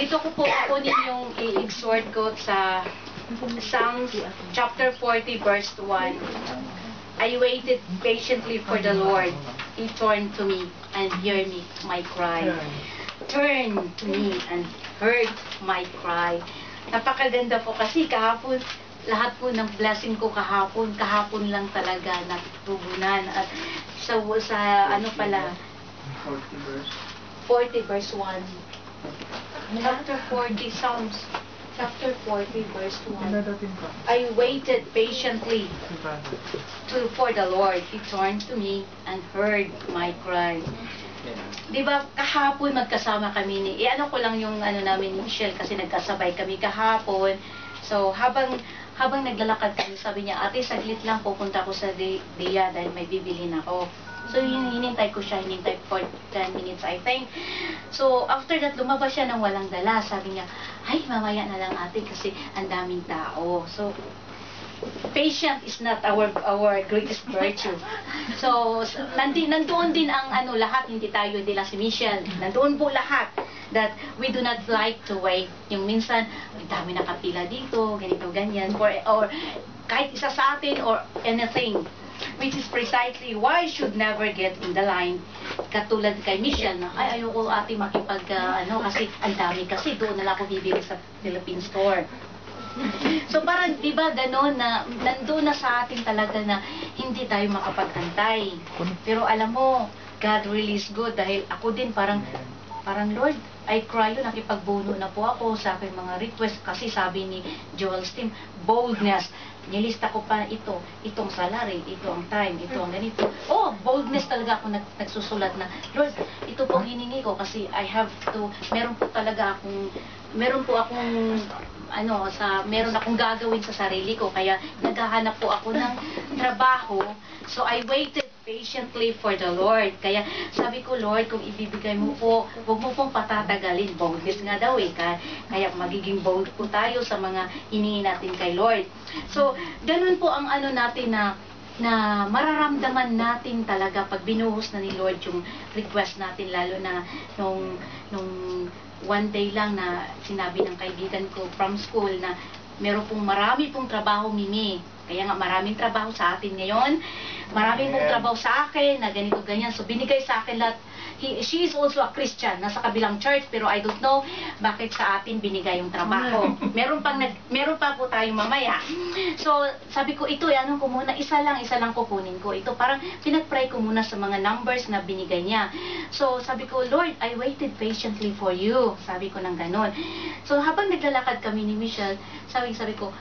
Dito ko po kunin yung i-exhort ko sa Psalms chapter 40 verse 1. I waited patiently for the Lord. He turned to me and heard me my cry. Turn to me and heard my cry. Napakaganda po kasi kahapon, lahat po ng blessing ko kahapon lang talaga natugunan. At sa ano pala, 40 verse 1. Chapter 40, Psalms, chapter 40, verse 1. I waited patiently for the Lord. He turned to me and heard my cry. Diba, kahapon magkasama kami ni, ano ko lang yung ano namin ni Michelle kasi nagkasabay kami kahapon. So, habang naglalakad kami, sabi niya, ate, saglit lang pupunta ko sa Dia dahil may bibilhin ako. So, hinintay ko siya, hinintay for 10 minutes, I think. So, after that, lumabas siya ng walang dala. Sabi niya, ay, mamaya na lang ate kasi ang daming tao. So, patient is not our greatest virtue. So, nandoon din ang ano lahat, hindi tayo, hindi lang si Michelle. Nandoon po lahat that we do not like to wait. Yung minsan, ay dami nakapila dito, ganito, ganyan, or kahit isa sa atin or anything. Which is precisely why I should never get in the line. Katulad kay Michelle na, ay ayoko ate makipag, ano, kasi ang dami kasi doon na lang ako bibili sa Philippine store. So parang, di ba, gano'n na, nandoon na sa atin talaga na hindi tayo makapag-antay. Pero alam mo, God really is good dahil ako din parang Lord, I cry yun, nakipagbuno na po ako sa aking mga request kasi sabi ni Joel Stim, boldness. Nilista ko pa itong salary, ito ang time, ito ang ganito. Oh, boldness talaga ako nagsusulat na, Lord, ito po ang hiningi ko kasi I have to, meron po akong meron akong gagawin sa sarili ko, kaya naghahanap po ako ng trabaho. So I waited patiently for the Lord. Kaya sabi ko, Lord, kung ibibigay mo po, huwag mo pong patatagalin. Boldness nga daw eh. Kaya magiging bold po tayo sa mga hiningi natin kay Lord. So, ganun po ang ano natin na mararamdaman natin talaga pag binuhos na ni Lord yung request natin, lalo na nung one day lang na sinabi ng kaibigan ko from school na meron pong marami pong trabaho, Mimi. Kaya nga maraming trabaho sa atin ngayon. Maraming pong trabaho sa akin na ganito, ganyan. So binigay sa akin lahat. She is also a Christian, nasa kabilang church, pero I don't know bakit sa atin binigay yung trabaho. Meron pa po tayong mamaya. So sabi ko, ito, ano ko muna, isa lang kukunin ko. Ito parang pinag-pray ko muna sa mga numbers na binigay niya. So sabi ko, Lord, I waited patiently for you. Sabi ko ng ganon. So habang naglalakad kami ni Michelle, sabi ko,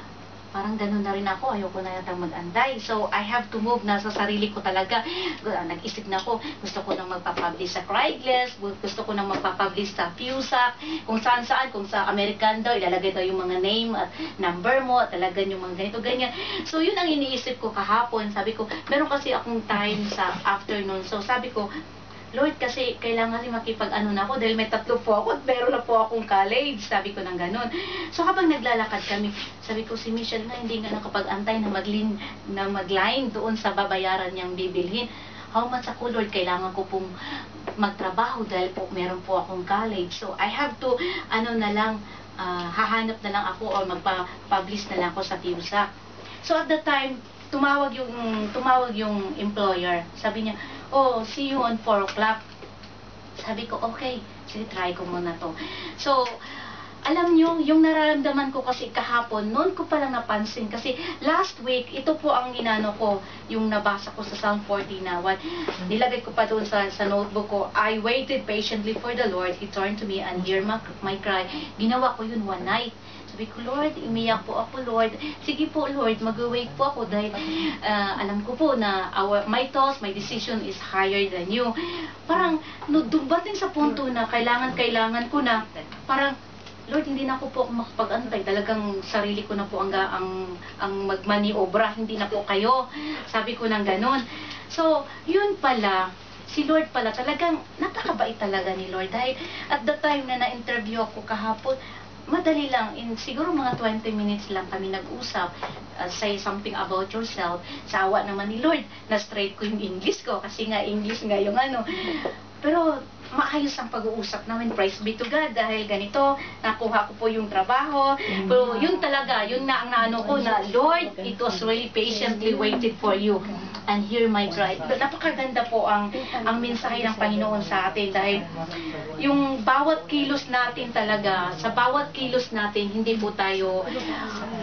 parang ganun na rin ako, ayoko na yata mag-antay. So, I have to move na sa sarili ko talaga. Nag-isip na ako, gusto ko nang magpapublish sa Craigslist, gusto ko nang magpapublish sa Fusac, kung saan, kung sa American daw, ilalagay daw yung mga name at number mo, at talagang yung mga ganito, ganyan. So, yun ang iniisip ko kahapon. Sabi ko, meron kasi akong time sa afternoon. So, sabi ko, Lord, kasi kailangan rin makipag-ano na ako dahil may 3 po ako at meron na po akong college. Sabi ko ng ganun. So habang naglalakad kami, sabi ko si Michelle na hindi nga nakapag-antay na mag-line doon sa babayaran niyang bibilhin. How much ako, Lord, kailangan ko pong magtrabaho dahil po meron po akong college. So I have to, hahanap na lang ako or magpa-publish na lang ako sa Fusac. So at the time, tumawag yung employer. Sabi niya, oh, see you on 4 o'clock. Sabi ko, okay, sige, try ko muna to. So, alam nyo, yung nararamdaman ko kasi kahapon, noon ko palang napansin. Kasi last week, ito po ang inano ko, yung nabasa ko sa Psalm 40 na nilagay ko pa doon sa notebook ko, I waited patiently for the Lord. He turned to me and heard my cry. Ginawa ko yun one night. Sabi ko, Lord, umiyak po ako, Lord. Sige po, Lord, mag-wait po ako dahil alam ko po na my thoughts, my decision is higher than you. Parang, dumating sa punto na kailangan ko na, parang, Lord, hindi na ako po makapag-antay. Talagang sarili ko na po ang magmaniobra, hindi na po kayo. Sabi ko ng ganon. So, yun pala, si Lord pala, talagang napakabait talaga ni Lord. Dahil at the time na na-interview ako kahapon, madali lang, siguro mga 20 minutes lang kami nag-usap, say something about yourself. Sa awa naman ni Lord, na-straight ko yung English ko, kasi nga English nga yung ano. Pero maayos ang pag-uusap namin. Praise be to God, dahil ganito, nakuha ko po yung trabaho. Pero yun talaga, yun na ang naano ko na, Lord, it was really patiently waited for you. And hear my cry. Napakaganda po ang mensahe ng Panginoon sa atin, dahil yung bawat kilos natin talaga, sa bawat kilos natin, hindi po tayo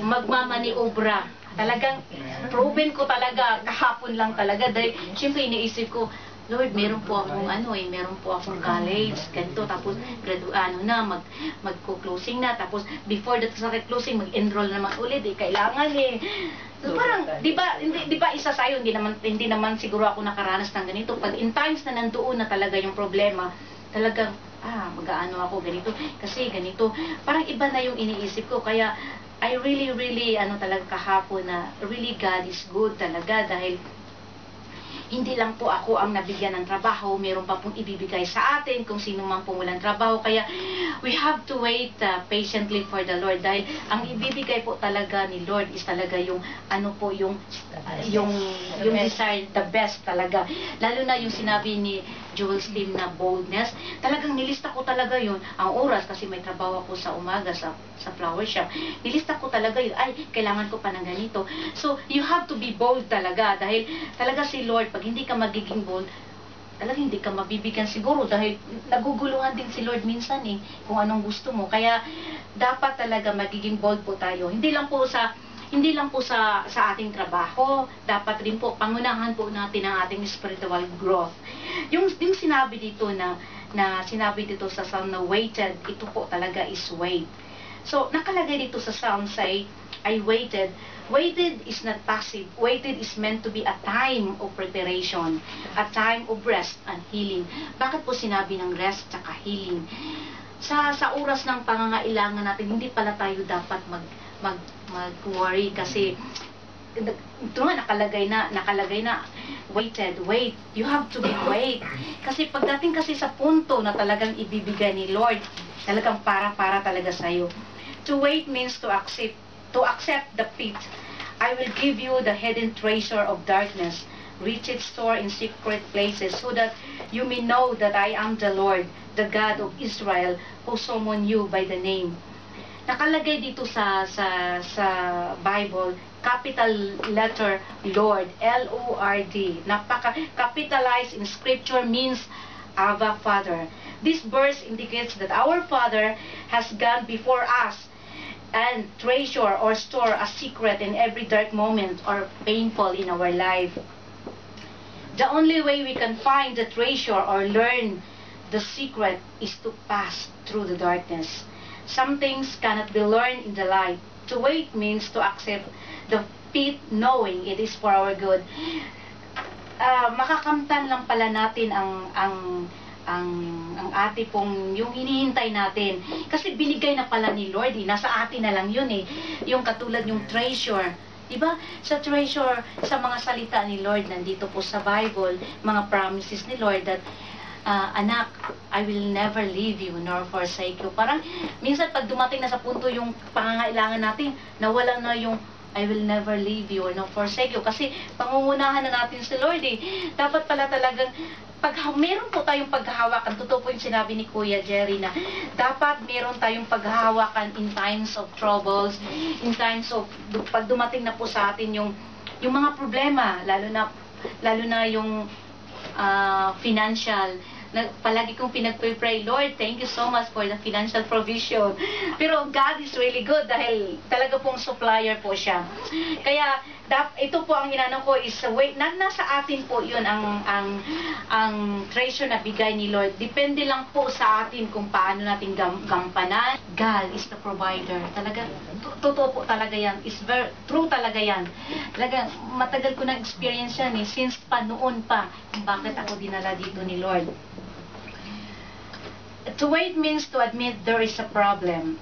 magmamaniobra. Talagang proven ko talaga kahapon lang talaga, dahil syempre iniisip ko, Lord, meron po akong meron po akong college, ganito, tapos magko-closing na, tapos before that sa closing, mag-enroll naman ulit, kailangan So, parang, di ba isa sa'yo, hindi naman siguro ako nakaranas ng ganito. Pag in times na nandoon na talaga yung problema, talagang, mag-aano ako ganito, kasi ganito, parang iba na yung iniisip ko, kaya, I really, talaga kahapon na, really God is good talaga, dahil, hindi lang po ako ang nabigyan ng trabaho, meron pa pong ibibigay sa atin kung sino man pong walang trabaho. Kaya we have to wait patiently for the Lord, dahil ang ibibigay po talaga ni Lord is talaga yung yung desire, the best talaga. Lalo na yung sinabi ni Joel Steam na boldness, talagang nilista ko talaga yun. Ang oras, kasi may trabaho ako sa umaga sa flower shop, nilista ko talaga yun, kailangan ko pa ng ganito. So you have to be bold talaga, dahil talaga si Lord, pag hindi ka magiging bold, talagang hindi ka mabibigyan siguro, dahil naguguluhan din si Lord minsan kung anong gusto mo. Kaya dapat talaga magiging bold po tayo, hindi lang po sa ating trabaho, dapat rin po pangunahan po natin ang ating spiritual growth. Yung sinabi dito na sinabi dito sa Psalm na waited, ito po talaga is wait. So nakalagay dito sa Psalm say, I waited. Waited is not passive. Waited is meant to be a time of preparation, a time of rest and healing. Bakit po sinabi ng rest at healing? Sa oras ng pangangailangan natin, hindi pala tayo dapat mag-worry, kasi ito nga nakalagay na wait, you have to be wait, kasi pagdating kasi sa punto na talagang ibibigay ni Lord, talagang para talaga sa'yo. To wait means to accept the pit. I will give you the hidden treasure of darkness, riches stored in secret places, so that you may know that I am the Lord, the God of Israel, who summoned you by the name. Nakalagay dito sa Bible, capital letter Lord, L-O-R-D. Capitalized in scripture means Abba, Father. This verse indicates that our Father has gone before us and treasure or store a secret in every dark moment or painful in our life. The only way we can find the treasure or learn the secret is to pass through the darkness. Some things cannot be learned in the light. To wait means to accept the pit knowing it is for our good. Makakamtan lang pala natin ang ate pong yung hinihintay natin, kasi binigay na pala ni Lord, nasa atin na lang yun yung katulad yung treasure, diba? Sa treasure, sa mga salita ni Lord nandito po sa Bible, mga promises ni Lord that anak, I will never leave you nor forsake you. Parang minsan pag dumating na sa punto yung pangangailangan natin, nawala na yung I will never leave you or no forsake you, kasi pangungunahan na natin si Lord Dapat pala talagang meron po tayong paghahawakan. Totoo po yung sinabi ni Kuya Jerry na dapat meron tayong paghahawakan in times of troubles, in times of pag dumating na po sa atin yung mga problema, lalo na yung financial. Palagi kong pinag-pray, Lord, thank you so much for the financial provision. Pero God is really good, dahil talaga pong supplier po siya. Kaya ito po ang inano ko is wait, nasa atin po yun ang treasure na bigay ni Lord. Depende lang po sa atin kung paano natin gampanan. God is the provider. Talaga, totoo po talaga yan. Is very true talaga yan. Talaga, matagal ko na experience yan since pa noon pa, kung bakit ako dinala dito ni Lord. To wait means to admit there is a problem.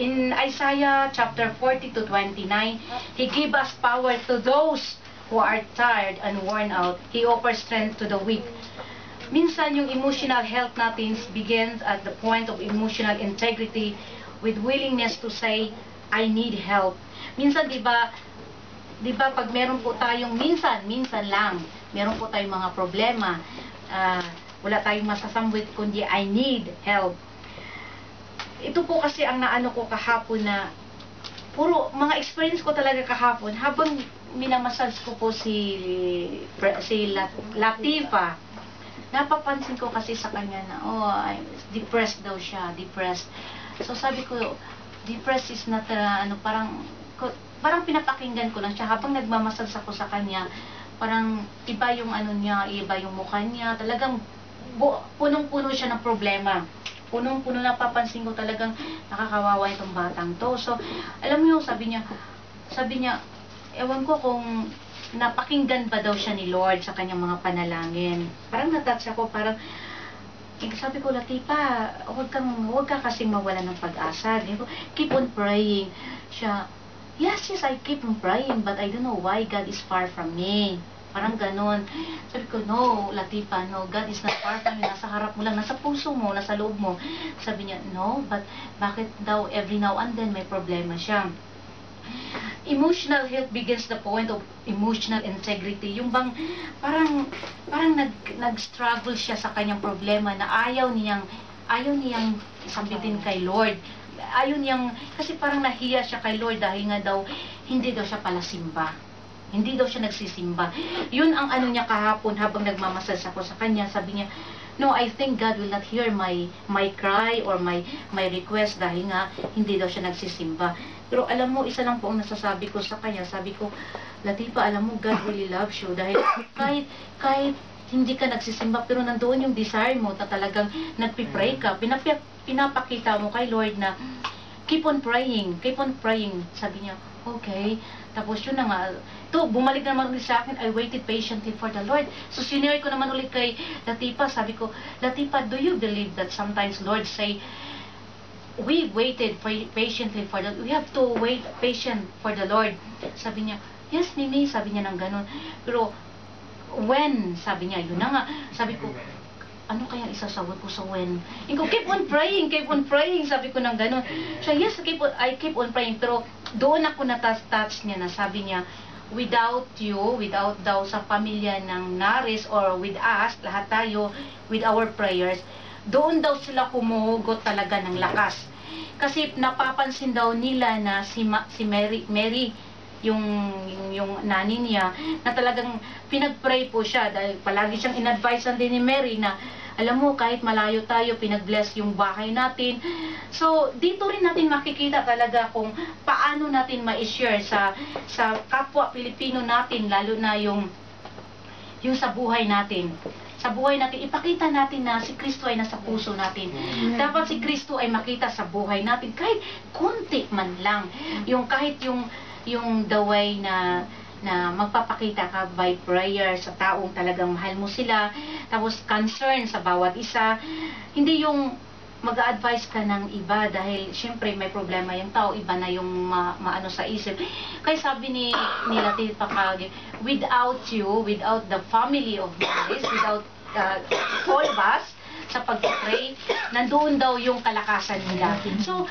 In Isaiah chapter 40 to 29, He gave us power to those who are tired and worn out. He offers strength to the weak. Minsan yung emotional health natin begins at the point of emotional integrity with willingness to say, I need help. Minsan, di ba pag meron po tayong minsan lang, meron po tayong mga problema, Wala tayong masasambit kundi I need help. Ito po kasi ang naano ko kahapon na puro mga experience ko talaga kahapon habang minamassage ko po si Latifa. Napapansin ko kasi sa kanya na depressed daw siya, depressed. So sabi ko, depressed is not parang pinapakinggan ko lang siya habang nagmamassage ako sa kanya. Parang iba yung ano niya, iba yung mukha niya, talagang punong-puno siya ng problema. Punong-puno, napapansin ko talagang nakakawawa itong batang to. So, alam mo yung sabi niya, ewan ko kung napakinggan ba daw siya ni Lord sa kanyang mga panalangin. Parang natouch ako, sabi ko, Latifa, huwag ka kasing mawala ng pag-asa. Keep on praying. Siya, yes, I keep on praying, but I don't know why God is far from me. Parang ganon. Sabi ko, no, Latifa, no, God is not far from you. Nasa harap mo lang, nasa puso mo, nasa loob mo. Sabi niya, no, but bakit daw every now and then may problema siya? Emotional health begins the point of emotional integrity. Yung bang, parang nag-struggle siya sa kanyang problema na ayaw niyang sambitin kay Lord. Ayaw niyang, kasi parang nahiya siya kay Lord dahil nga daw, hindi daw siya pala simba. Hindi daw siya nagsisimba. Yun ang ano niya kahapon habang nagmamasal ako sa kanya. Sabi niya, no, I think God will not hear my cry or my request dahil nga hindi daw siya nagsisimba. Pero alam mo, isa lang po ang nasasabi ko sa kanya. Sabi ko, Latifa, alam mo, God really loves you dahil kahit hindi ka nagsisimba pero nandoon yung desire mo na talagang nagpipray ka. Pinapakita mo kay Lord na keep on praying, sabi niya, okay. Tapos yun na nga, bumalik naman ulit sa akin, I waited patiently for the Lord. So sinare ko naman ulit kay Latifa, sabi ko, Latifa, do you believe that sometimes Lord say, we waited patiently for the Lord, we have to wait patient for the Lord. Sabi niya, yes, Mimi, sabi niya ng ganun. Pero, when, sabi niya, yun na nga, sabi ko, ano kaya isasawag ko sa when? Ikaw, keep on praying, sabi ko ng ganun. Siya, yes, I keep on praying, pero doon ako na-touch niya na sabi niya, without you, without daw sa pamilya ng Naris or with us, lahat tayo, with our prayers, doon daw sila humuhugot talaga ng lakas. Kasi napapansin daw nila na si Mary, yung nani niya, na talagang pinag-pray po siya dahil palagi siyang in-advisean din ni Mary na alam mo, kahit malayo tayo, pinag-bless yung bahay natin. So, dito rin natin makikita talaga kung paano natin ma-share sa kapwa Pilipino natin, lalo na yung sa buhay natin. Sa buhay natin, ipakita natin na si Kristo ay nasa puso natin. Dapat si Kristo ay makita sa buhay natin, kahit konti man lang. Kahit yung the way na magpapakita ka by prayer sa taong talagang mahal mo sila, tapos concern sa bawat isa, hindi yung mag-a-advise ka ng iba dahil syempre may problema yung tao, iba na yung maano sa isip. Kaya sabi ni Latifa Kage, without you, without the family of Maris, without all of us, sa pag-pray, nandoon daw yung kalakasan nila. So,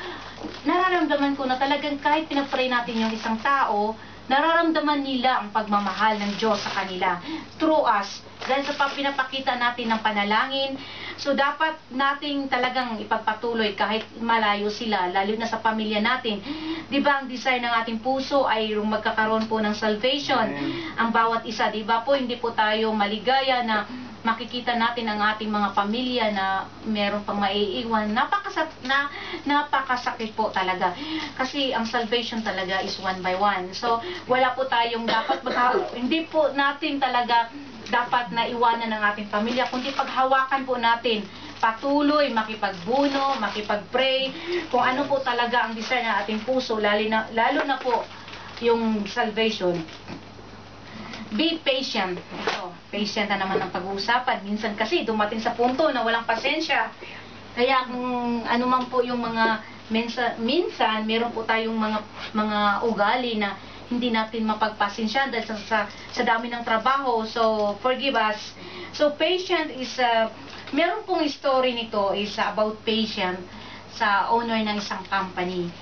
nararamdaman ko na talagang kahit pinag-pray natin yung isang tao, nararamdaman nila ang pagmamahal ng Diyos sa kanila through us. Dahil sa pinapakita natin ng panalangin, so dapat nating talagang ipagpatuloy kahit malayo sila, lalo na sa pamilya natin. Diba ang desire ng ating puso ay magkakaroon po ng salvation. Ang bawat isa, diba po, hindi po tayo maligaya na makikita natin ang ating mga pamilya na meron pang maiiwan. Napakasakit po talaga. Kasi ang salvation talaga is one by one. So, wala po tayong dapat hindi po natin talaga dapat na iwanan ng ating pamilya, kundi paghawakan po natin, patuloy, makipagbuno, makipagpray, kung ano po talaga ang desire ng ating puso, lalo na po yung salvation. Be patient. Ito, patient na naman ang pag-uusapan. Minsan kasi dumating sa punto na walang pasensya. Kaya kung ano man po yung mga minsan meron po tayong mga ugali na hindi natin mapagpasensya dahil sa dami ng trabaho. So, forgive us. So, patient is, meron pong story nito is about patient sa owner ng isang company.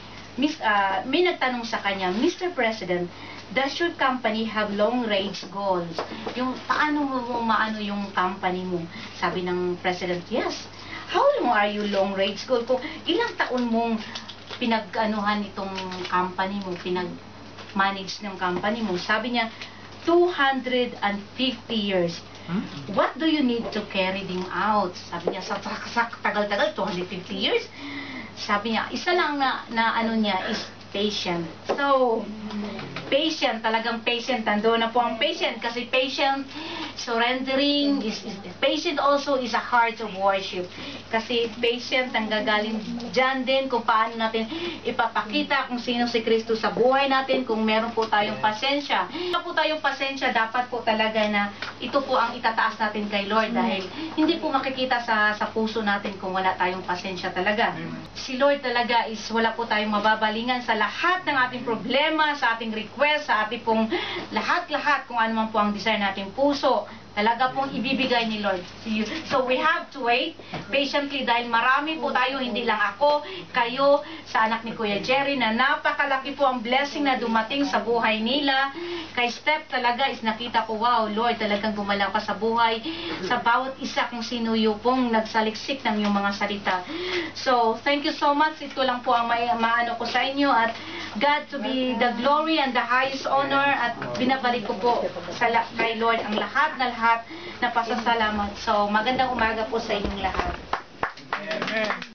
May nagtanong sa kanya, Mr. President, does your company have long-range goals? Yung paano mo maano yung company mo? Sabi ng president, yes. How long are you long-range goal? Kung ilang taon mong pinag-anuhan itong company mo, pinag-manage ng company mo? Sabi niya, 250 years. What do you need to carry them out? Sabi niya, sa tagal-tagal, 250 years. Sabi niya, isa lang na ano niya is patient. So, patient, talagang patient. Nandun na po ang patient. Kasi patient, surrendering, patient also is a heart of worship. Kasi patient, ang gagaling dyan din kung paano natin ipapakita kung sino si Kristo sa buhay natin, kung meron po tayong pasensya. Kung po tayong pasensya, dapat po talaga na ito po ang itataas natin kay Lord dahil hindi po makikita sa puso natin kung wala tayong pasensya talaga. Si Lord talaga is wala po tayong mababalingan sa lahat ng ating problema, sa ating request, sa ating pong lahat-lahat kung ano man po ang desire nating puso. Talaga pong ibibigay ni Lord. So we have to wait patiently dahil marami po tayo, hindi lang ako, kayo, sa anak ni Kuya Jerry na napakalaki po ang blessing na dumating sa buhay nila. Kay Steph talaga is nakita ko, wow, Lord, talagang gumalaw ka sa buhay sa bawat isa kung sino yung pong nagsaliksik ng yung mga salita. So, thank you so much. Ito lang po ang maano ko sa inyo at God to be the glory and the highest honor at binabalik ko po kay Lord ang lahat na pasasalamat. So, magandang umaga po sa inyong lahat. Amen.